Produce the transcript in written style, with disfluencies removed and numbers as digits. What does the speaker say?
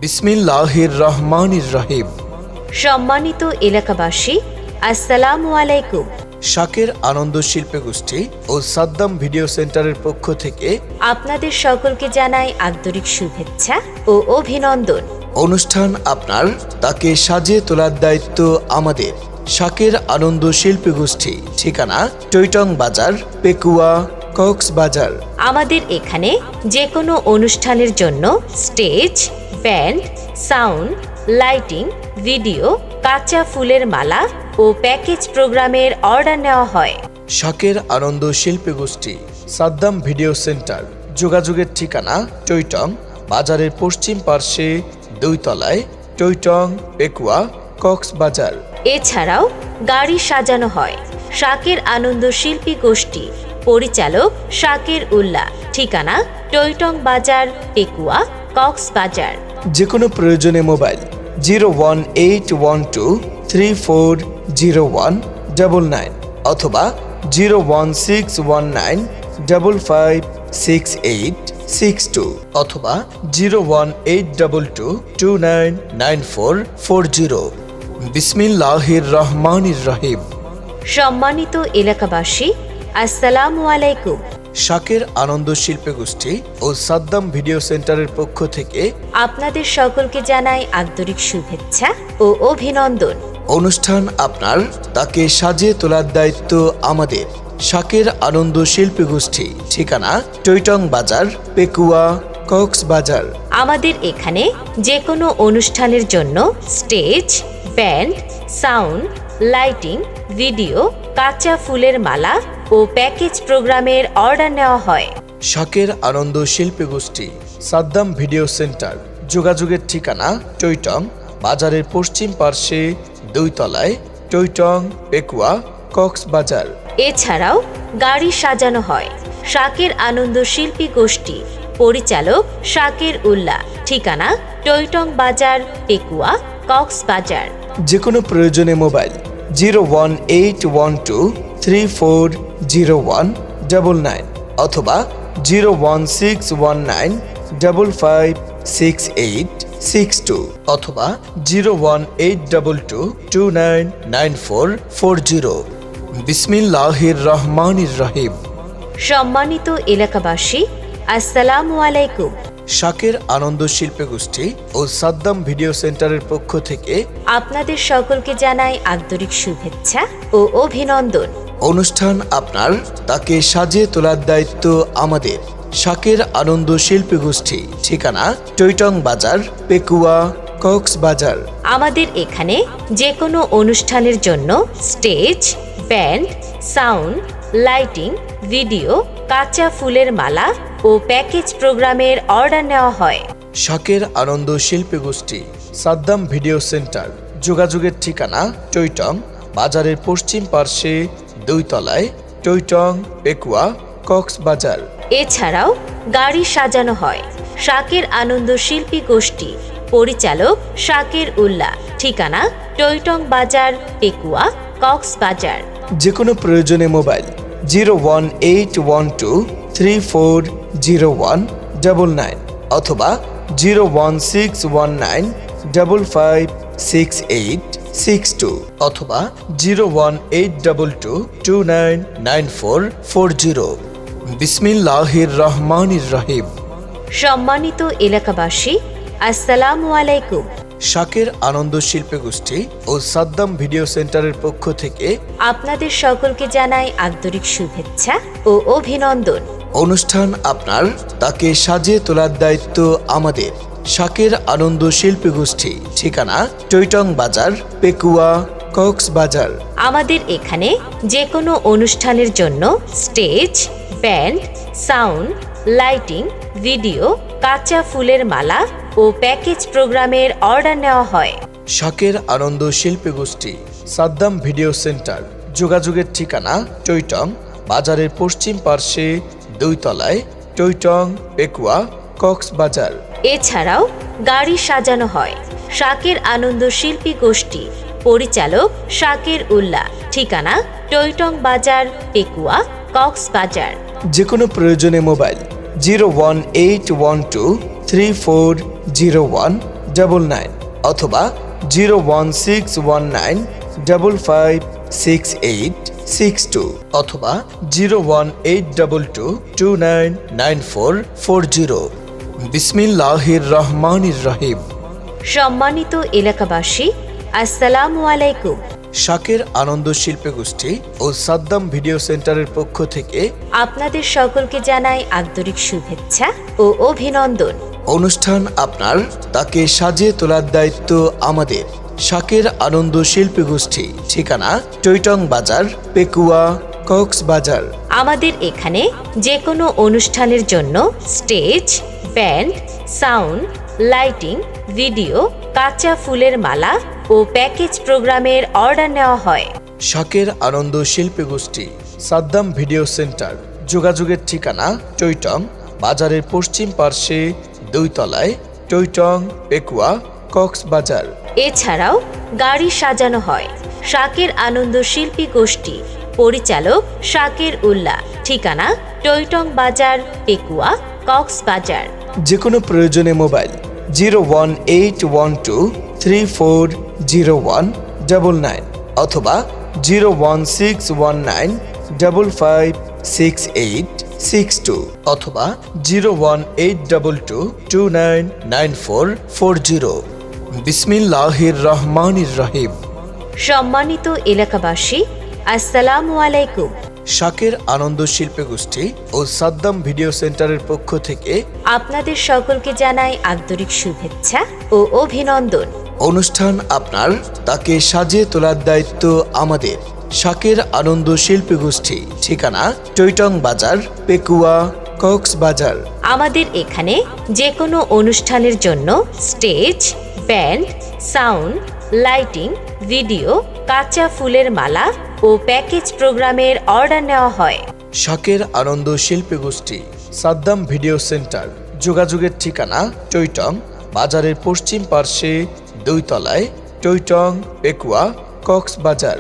বিসমিল্লাহির রহমানির রহিম। সম্মানিত এলাকাবাসী, আসসালামু আলাইকুম। শাকের আনন্দ শিল্পী গোষ্ঠী ও সাদ্দাম ভিডিও সেন্টারের পক্ষ থেকে আপনাদের সকলকে জানাই আন্তরিক শুভেচ্ছা ও অভিনন্দন। অনুষ্ঠান আপনার, তাকে সাজিয়ে তোলার দায়িত্ব আমাদের। শাকের আনন্দ শিল্পী গোষ্ঠী, ঠিকানা টৈটং বাজার, পেকুয়া, কক্সবাজার। আমাদের এখানে যে কোনো অনুষ্ঠানের জন্য stage, band, sound, lighting, video, কাঁচা ফুলের মালা ও প্যাকেজ প্রোগ্রামের অর্ডার নেওয়া হয়। শাকের আনন্দ শিল্পী গোষ্ঠী, সাদ্দাম ভিডিও সেন্টার। যোগাযোগের ঠিকানা টৈটং বাজারের পশ্চিম পার্শ্বে 2 তলায়, টৈটং, পেকুয়া, কক্সবাজার। এছাড়াও গাড়ি সাজানো হয়। শাকের আনন্দ শিল্পী গোষ্ঠী, পরিচালক শাকের উল্লাহ, ঠিকানা টৈটং বাজার, পেকুয়া, কক্সবাজার। যে কোনো প্রয়োজনে মোবাইল 01812340199 অথবা 01619556862 অথবা 01822299440। বিসমিল্লাহির রহমানির রহিম। সম্মানিত এলাকাবাসী, আসসালামু আলাইকুম। শাকের আনন্দ শিল্পী গোষ্ঠী ও সাদ্দাম ভিডিও সেন্টারের পক্ষ থেকে আপনাদের সকলকে জানাই আন্তরিক শুভেচ্ছা ও অভিনন্দন। অনুষ্ঠান আপনার, তাকে সাজিয়ে তোলার দায়িত্ব আমাদের। শাকের আনন্দ শিল্পী গোষ্ঠী, ঠিকানা টৈটং বাজার, পেকুয়া, কক্সবাজার। আমাদের এখানে যে কোনো অনুষ্ঠানের জন্য stage, band, sound, lighting, video, কাঁচা ফুলের মালা ও প্যাকেজ প্রোগ্রামের অর্ডার নেওয়া হয়। শাকের আনন্দ শিল্পী গোষ্ঠী, সাদ্দাম ভিডিও সেন্টার। যোগাযোগের ঠিকানা টৈটং বাজারের পশ্চিম পার্শ্বে 2 তলায়, টৈটং, পেকুয়া, কক্সবাজার। এছাড়াও গাড়ি সাজানো হয়। শাকের আনন্দ শিল্পী গোষ্ঠী, পরিচালক শাকের উল্লাহ, ঠিকানা টৈটং বাজার, পেকুয়া, কক্সবাজার। যে কোনো প্রয়োজনে মোবাইল 01812340199 অথবা 01619556862 অথবা 01822299440। বিসমিল্লাহির রহমানির রহিম। সম্মানিত এলাকাবাসী, আসসালামু আলাইকুম। শাকের আনন্দ শিল্পী গোষ্ঠী ও সাদ্দাম ভিডিও সেন্টারের পক্ষ থেকে আপনাদের সকলকে জানাই আন্তরিক শুভেচ্ছা ও অভিনন্দন। অনুষ্ঠান আপনার, তাকে সাজিয়ে তোলার দায়িত্ব আমাদের। শাকের আনন্দ শিল্পী গোষ্ঠী, ঠিকানা টৈটং বাজার, পেকুয়া, কক্সবাজার। আমাদের এখানে যে কোনো অনুষ্ঠানের জন্য stage, band, sound, lighting, video, কাঁচা ফুলের মালা ও প্যাকেজ প্রোগ্রামের অর্ডার নেওয়া হয়। শাকের আনন্দ শিল্পী গোষ্ঠী, সাদ্দাম ভিডিও সেন্টার। যোগাযোগের ঠিকানা টৈটং বাজারের পশ্চিম পার্শ্বে 2 তলায়, টৈটং, পেকুয়া, কক্সবাজার। এছাড়াও গাড়ি সাজানো হয়। শাকের আনন্দ শিল্পী গোষ্ঠী, পরিচালক শাকের উল্লাহ, ঠিকানা টৈটং বাজার, পেকুয়া, কক্সবাজার। যে কোনো প্রয়োজনে মোবাইল 01812340199 অথবা 01619556862 অথবা 01822299440। বিসমিল্লাহির রহমানির রহিম। সম্মানিত এলাকাবাসী, আসসালামু আলাইকুম। শাকের আনন্দ শিল্পী গোষ্ঠী ও সাদ্দাম ভিডিও সেন্টারের পক্ষ থেকে আপনাদের সকলকে জানাই আন্তরিক শুভেচ্ছা ও অভিনন্দন। অনুষ্ঠান আপনার, তাকে সাজিয়ে তোলার দায়িত্ব আমাদের। শাকের আনন্দ শিল্পী গোষ্ঠী, ঠিকানা টৈটং বাজার, পেকুয়া, কক্সবাজার। আমাদের এখানে যে কোনো অনুষ্ঠানের জন্য stage, band, sound, lighting, video, কাঁচা ফুলের মালা ও প্যাকেজ প্রোগ্রামের অর্ডার নেওয়া হয়। শাকের আনন্দ শিল্পী গোষ্ঠী, সাদ্দাম ভিডিও সেন্টার। যোগাযোগের ঠিকানা টৈটং বাজারের পশ্চিম পার্শ্বে 2 তলায়, টৈটং, পেকুয়া, কক্সবাজার। এছাড়াও গাড়ি সাজানো হয়। শাকের আনন্দ শিল্পী গোষ্ঠী, পরিচালক শাকের উল্লাহ, ঠিকানা টৈটং বাজার, পেকুয়া, কক্সবাজার। যে কোনো প্রয়োজনে মোবাইল 01812340199 99 অথবা 01619556862 অথবা 01822299440। বিসমিল্লাহির রহমানির রহিম। সম্মানিত এলাকাবাসী, আসসালামু আলাইকুম। শাকের আনন্দ শিল্পী গোষ্ঠী ও সাদ্দাম ভিডিও সেন্টারের পক্ষ থেকে আপনাদের সকলকে জানাই আন্তরিক শুভেচ্ছা ও অভিনন্দন। অনুষ্ঠান আপনার, তাকে সাজিয়ে তোলার দায়িত্ব আমাদের। শাকের আনন্দ শিল্পী গোষ্ঠী, ঠিকানা টইটং বাজার, পেকুয়া, কক্সবাজার। আমাদের এখানে যে কোনো অনুষ্ঠানের জন্য stage, band, sound, lighting, video, কাঁচা ফুলের মালা ও প্যাকেজ প্রোগ্রামের অর্ডার নেওয়া হয়। শাকের আনন্দ শিল্পী গোষ্ঠী, সাদ্দাম ভিডিও সেন্টার। যোগাযোগের ঠিকানা টইটং বাজারের পশ্চিম পার্শ্বে 2 তলায়, টইটং, পেকুয়া, কক্সবাজার। এছাড়াও গাড়ি সাজানো হয়। শাকের আনন্দ শিল্পী গোষ্ঠী, পরিচালক শাকের উল্লাহ, ঠিকানা টইটং বাজার, পেকুয়া, কক্সবাজার। যে কোনো প্রয়োজনে মোবাইল 01812340199 অথবা 01619556862 অথবা 01822299440। বিসমিল্লাহির রহমানির রহিম। সম্মানিত এলাকাবাসী, আসসালামু আলাইকুম। শাকের আনন্দ শিল্পী গোষ্ঠী ও সাদ্দাম ভিডিও সেন্টারের পক্ষ থেকে আপনাদের সকলকে জানাই আন্তরিক শুভেচ্ছা ও অভিনন্দন। অনুষ্ঠান আপনার, তাকে সাজিয়ে তোলার দায়িত্ব আমাদের। শাকের আনন্দ শিল্পী গোষ্ঠী, ঠিকানা টইটং বাজার, পেকুয়া, কক্সবাজার। আমাদের এখানে যে কোনো অনুষ্ঠানের জন্য stage, band, sound, lighting, video, কাঁচা ফুলের মালা ও প্যাকেজ প্রোগ্রামের অর্ডার নেওয়া হয়। শাকের আনন্দ শিল্পী গোষ্ঠী, সাদ্দাম ভিডিও সেন্টার। যোগাযোগের ঠিকানা টইটং বাজারের পশ্চিম পার্শ্বে 2 তলায়, টইটং, পেকুয়া, কক্সবাজার।